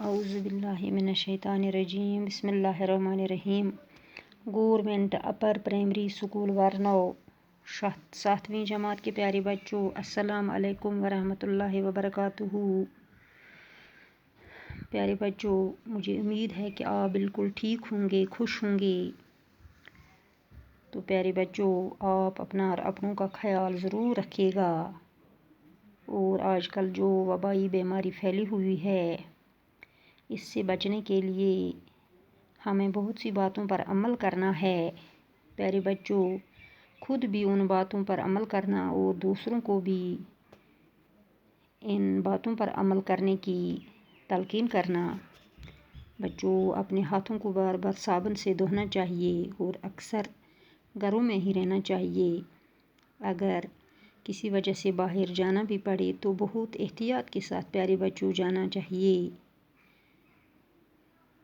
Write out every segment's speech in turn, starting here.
اعوذ باللہ من الشیطان الرجیم بسم اللہ الرحمن الرحیم۔ گورنمنٹ اپر پرائمری اسکول ورنو 7ویں جماعت کے پیارے بچوں، السلام علیکم ورحمۃ اللہ وبرکاتہ۔ پیارے بچوں، مجھے امید ہے کہ آپ بالکل ٹھیک ہوں گے، خوش ہوں گے۔ تو پیارے بچوں، آپ اپنا اور اپنوں کا خیال ضرور رکھیے گا۔ اور آج کل جو وبائی بیماری پھیلی ہوئی ہے، اس سے بچنے کے لیے ہمیں بہت سی باتوں پر عمل کرنا ہے۔ پیارے بچوں، خود بھی ان باتوں پر عمل کرنا اور دوسروں کو بھی ان باتوں پر عمل کرنے کی تلقین کرنا۔ بچوں، اپنے ہاتھوں کو بار بار صابن سے دھونا چاہیے اور اکثر گھروں میں ہی رہنا چاہیے۔ اگر کسی وجہ سے باہر جانا بھی پڑے تو بہت احتیاط کے ساتھ پیارے بچوں جانا چاہیے۔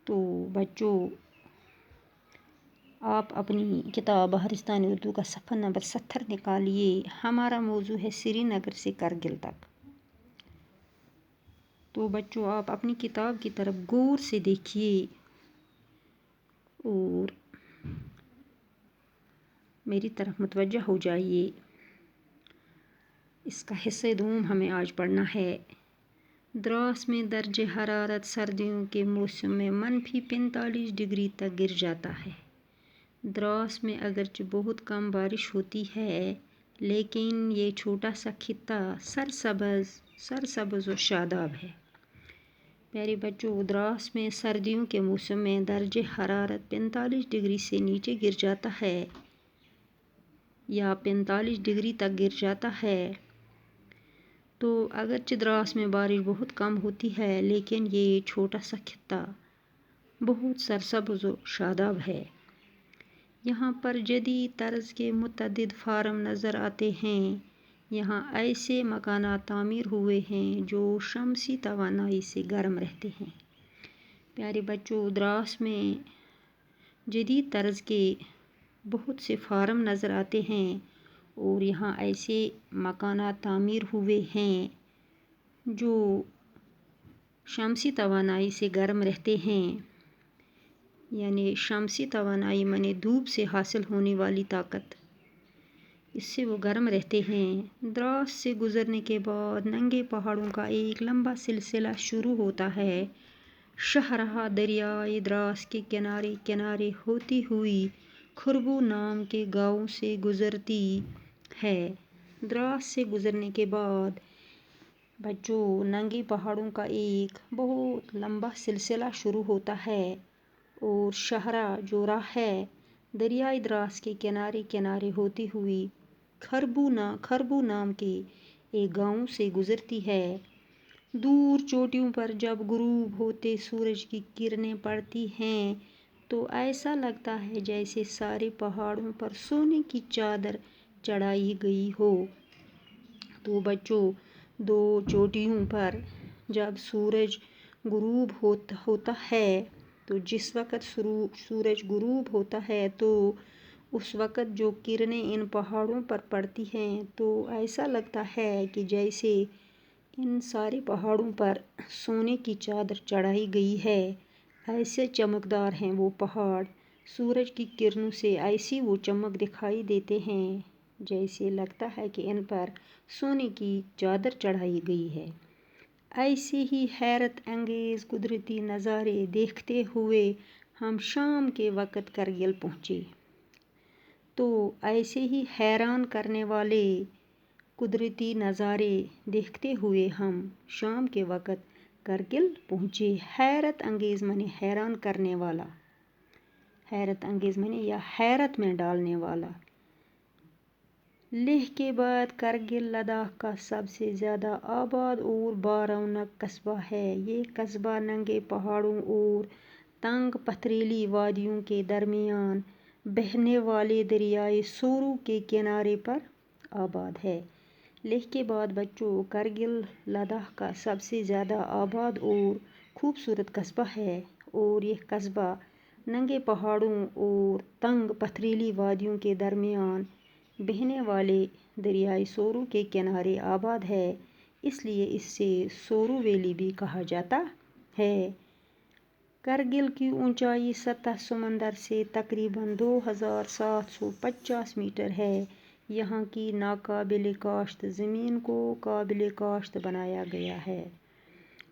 تو بچوں، آپ اپنی کتاب بہارستانی اردو کا صفحہ نمبر 70 نکالیے۔ ہمارا موضوع ہے سری نگر سے کرگل تک۔ تو بچوں، آپ اپنی کتاب کی طرف غور سے دیکھیے اور میری طرف متوجہ ہو جائیے۔ اس کا حصہ دوم ہمیں آج پڑھنا ہے۔ دراس میں درجہ حرارت سردیوں کے موسم میں -45 ڈگری تک گر جاتا ہے۔ دراس میں اگرچہ بہت کم بارش ہوتی ہے، لیکن یہ چھوٹا سا خطہ سرسبز و شاداب ہے۔ پیارے بچوں، دراس میں سردیوں کے موسم میں درجہ حرارت 45 ڈگری سے نیچے گر جاتا ہے یا 45 ڈگری تک گر جاتا ہے۔ تو اگرچہ دراس میں بارش بہت کم ہوتی ہے، لیکن یہ چھوٹا سا خطہ بہت سرسبز و شاداب ہے۔ یہاں پر جدید طرز کے متعدد فارم نظر آتے ہیں۔ یہاں ایسے مکانات تعمیر ہوئے ہیں جو شمسی توانائی سے گرم رہتے ہیں۔ پیارے بچوں، دراس میں جدید طرز کے بہت سے فارم نظر آتے ہیں اور یہاں ایسے مکانات تعمیر ہوئے ہیں جو شمسی توانائی سے گرم رہتے ہیں۔ یعنی شمسی توانائی مانے دھوپ سے حاصل ہونے والی طاقت، اس سے وہ گرم رہتے ہیں۔ دراس سے گزرنے کے بعد ننگے پہاڑوں کا ایک لمبا سلسلہ شروع ہوتا ہے۔ شاہراہ دریائے دراس کے کنارے کنارے ہوتی ہوئی کھربو نام کے گاؤں سے گزرتی ہے۔ دراس سے گزرنے کے بعد بچوں، ننگے پہاڑوں کا ایک بہت لمبا سلسلہ شروع ہوتا ہے اور شاہراہ جو راہ ہے، دریائے دراس کے کنارے کنارے ہوتی ہوئی کھربو نام کے ایک گاؤں سے گزرتی ہے۔ دور چوٹیوں پر جب غروب ہوتے سورج کی کرنیں پڑتی ہیں تو ایسا لگتا ہے جیسے سارے پہاڑوں پر سونے کی چادر چڑھائی گئی ہو۔ تو بچوں، دو چوٹیوں پر جب سورج غروب ہوتا ہے تو جس وقت سورج غروب ہوتا ہے تو اس وقت جو کرنیں ان پہاڑوں پر پڑتی ہیں تو ایسا لگتا ہے کہ جیسے ان سارے پہاڑوں پر سونے کی چادر چڑھائی گئی ہے۔ ایسے چمکدار ہیں وہ پہاڑ، سورج کی کرنوں سے ایسی وہ چمک دکھائی دیتے ہیں جیسے لگتا ہے کہ ان پر سونے کی چادر چڑھائی گئی ہے۔ ایسے ہی حیرت انگیز قدرتی نظارے دیکھتے ہوئے ہم شام کے وقت کرگل پہنچے۔ تو ایسے ہی حیران کرنے والے قدرتی نظارے دیکھتے ہوئے ہم شام کے وقت کرگل پہنچے۔ حیرت انگیز مانے حیران کرنے والا، حیرت انگیز مانے یا حیرت میں ڈالنے والا۔ لیہ کے بعد کرگل لداخ کا سب سے زیادہ آباد اور بارونق قصبہ ہے۔ یہ قصبہ ننگے پہاڑوں اور تنگ پتھریلی وادیوں کے درمیان بہنے والے دریائے سورو کے کنارے پر آباد ہے۔ لیہ کے بعد بچوں، کرگل لداخ کا سب سے زیادہ آباد اور خوبصورت قصبہ ہے اور یہ قصبہ ننگے پہاڑوں اور تنگ پتھریلی وادیوں کے درمیان بہنے والے دریائے سورو کے کنارے آباد ہے، اس لیے اسے سورو ویلی بھی کہا جاتا ہے۔ کرگل کی اونچائی سطح سمندر سے تقریباً 2750 میٹر ہے۔ یہاں کی ناقابل کاشت زمین کو قابل کاشت بنایا گیا ہے۔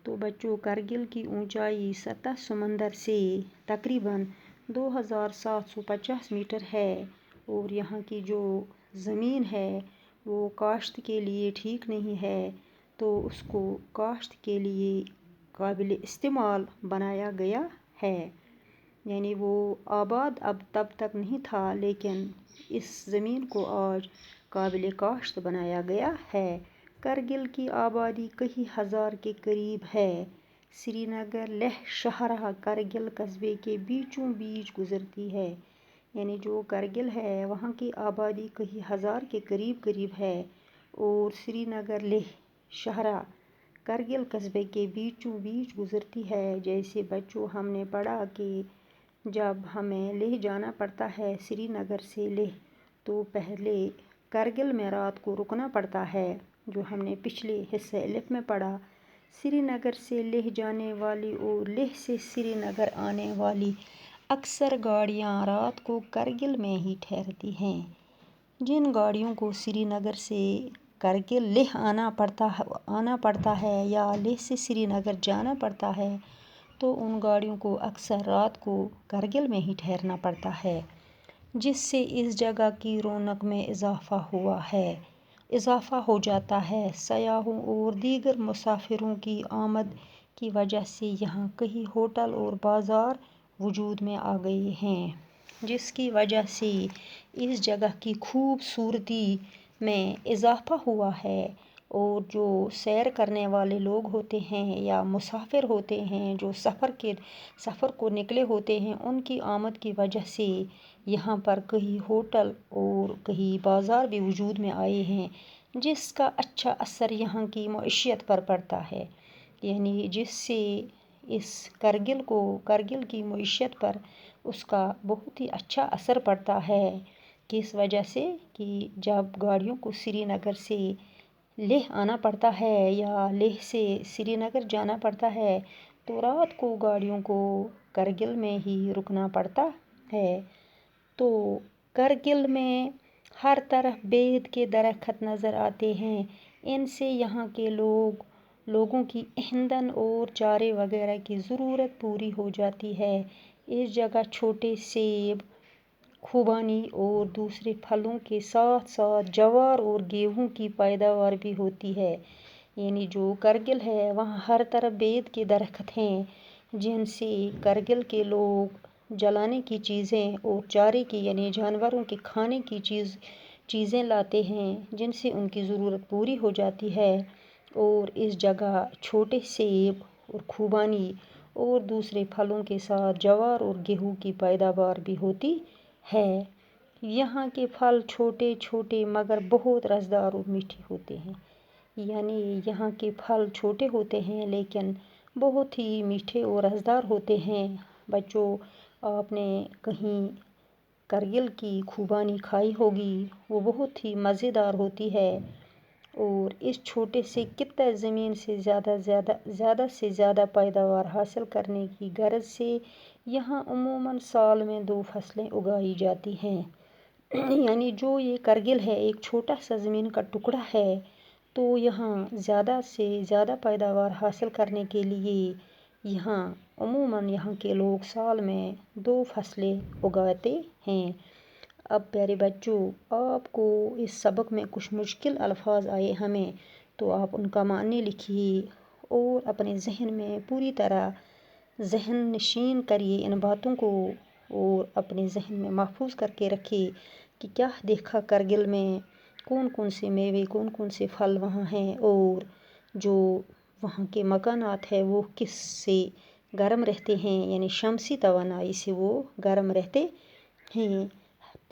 تو بچوں، کرگل کی اونچائی سطح سمندر سے تقریباً 2750 میٹر ہے اور یہاں کی جو زمین ہے وہ کاشت کے لیے ٹھیک نہیں ہے، تو اس کو کاشت کے لیے قابل استعمال بنایا گیا ہے۔ یعنی وہ آباد اب تب تک نہیں تھا، لیکن اس زمین کو آج قابل کاشت بنایا گیا ہے۔ کرگل کی آبادی کئی ہزار کے قریب ہے۔ سری نگر لیہ شاہراہ کرگل قصبے کے بیچوں بیچ گزرتی ہے۔ یعنی جو کرگل ہے وہاں کی آبادی کئی ہزار کے قریب ہے اور سری نگر لیہ شاہراہ کرگل قصبے کے بیچوں بیچ گزرتی ہے۔ جیسے بچوں ہم نے پڑھا کہ جب ہمیں لیہ جانا پڑتا ہے سری نگر سے لیہ، تو پہلے کرگل میں رات کو رکنا پڑتا ہے، جو ہم نے پچھلے حصے الف میں پڑھا۔ سری نگر سے لیہ جانے والی اور لیہ سے سری نگر آنے والی اکثر گاڑیاں رات کو کرگل میں ہی ٹھہرتی ہیں۔ جن گاڑیوں کو سری نگر سے کرگل لیہ آنا پڑتا ہے یا لیہ سے سری نگر جانا پڑتا ہے، تو ان گاڑیوں کو اکثر رات کو کرگل میں ہی ٹھہرنا پڑتا ہے، جس سے اس جگہ کی رونق میں اضافہ ہو جاتا ہے۔ سیاحوں اور دیگر مسافروں کی آمد کی وجہ سے یہاں کئی ہوٹل اور بازار وجود میں آ گئے ہیں، جس کی وجہ سے اس جگہ کی خوبصورتی میں اضافہ ہوا ہے اور جو سیر کرنے والے لوگ ہوتے ہیں یا مسافر ہوتے ہیں جو سفر کو نکلے ہوتے ہیں، ان کی آمد کی وجہ سے یہاں پر کئی ہوٹل اور کئی بازار بھی وجود میں آئے ہیں، جس کا اچھا اثر یہاں کی معیشت پر پڑتا ہے۔ یعنی جس سے اس کرگل کی معیشت پر اس کا بہت ہی اچھا اثر پڑتا ہے، کس وجہ سے کہ جب گاڑیوں کو سری نگر سے لیہ آنا پڑتا ہے یا لیہ سے سری نگر جانا پڑتا ہے، تو رات کو گاڑیوں کو کرگل میں ہی رکنا پڑتا ہے۔ تو کرگل میں ہر طرف بید کے درخت نظر آتے ہیں، ان سے یہاں کے لوگوں کی ایندھن اور چارے وغیرہ کی ضرورت پوری ہو جاتی ہے۔ اس جگہ چھوٹے سیب، خوبانی اور دوسرے پھلوں کے ساتھ ساتھ جوار اور گیہوں کی پیداوار بھی ہوتی ہے۔ یعنی جو کرگل ہے وہاں ہر طرف بید کے درخت ہیں، جن سے کرگل کے لوگ جلانے کی چیزیں اور چارے کی یعنی جانوروں کے کھانے کی چیزیں لاتے ہیں، جن سے ان کی ضرورت پوری ہو جاتی ہے۔ اور اس جگہ چھوٹے سیب اور خوبانی اور دوسرے پھلوں کے ساتھ جوار اور گیہوں کی پیداوار بھی ہوتی ہے۔ یہاں کے پھل چھوٹے چھوٹے مگر بہت رسدار اور میٹھے ہوتے ہیں۔ یعنی یہاں کے پھل چھوٹے ہوتے ہیں لیکن بہت ہی میٹھے اور رسدار ہوتے ہیں۔ بچوں، آپ نے کہیں کرگل کی خوبانی کھائی ہوگی، وہ بہت ہی مزیدار ہوتی ہے اور اس چھوٹے سے خطہ زمین سے زیادہ سے زیادہ پیداوار حاصل کرنے کی غرض سے یہاں عموماً سال میں 2 فصلیں اگائی جاتی ہیں۔ یعنی جو یہ کرگل ہے ایک چھوٹا سا زمین کا ٹکڑا ہے، تو یہاں زیادہ سے زیادہ پیداوار حاصل کرنے کے لیے عموماً یہاں کے لوگ سال میں 2 فصلیں اگاتے ہیں۔ اب پیارے بچوں، آپ کو اس سبق میں کچھ مشکل الفاظ آئے ہمیں، تو آپ ان کا معنی لکھیے اور اپنے ذہن میں پوری طرح ذہن نشین کریے ان باتوں کو اور اپنے ذہن میں محفوظ کر کے رکھیے کہ کیا دیکھا کرگل میں، کون کون سے میوے، کون کون سے پھل وہاں ہیں اور جو وہاں کے مکانات ہیں وہ کس سے گرم رہتے ہیں، یعنی شمسی توانائی سے وہ گرم رہتے ہیں۔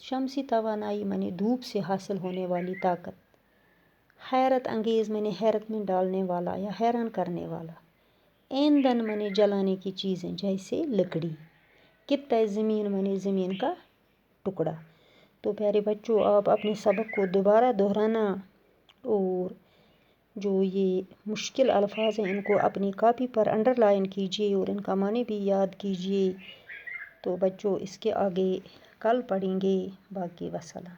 شمسی توانائی معنی دھوپ سے حاصل ہونے والی طاقت۔ حیرت انگیز معنی حیرت میں ڈالنے والا یا حیران کرنے والا۔ ایندھن معنی جلانے کی چیزیں جیسے لکڑی۔ خطہ زمین معنی زمین کا ٹکڑا۔ تو پیارے بچوں، آپ اپنے سبق کو دوبارہ دہرانا اور جو یہ مشکل الفاظ ہیں ان کو اپنی کاپی پر انڈر لائن کیجیے اور ان کا معنی بھی یاد کیجیے. تو بچوں اس کے آگے کل پڑھیں گے. باقی وسلام.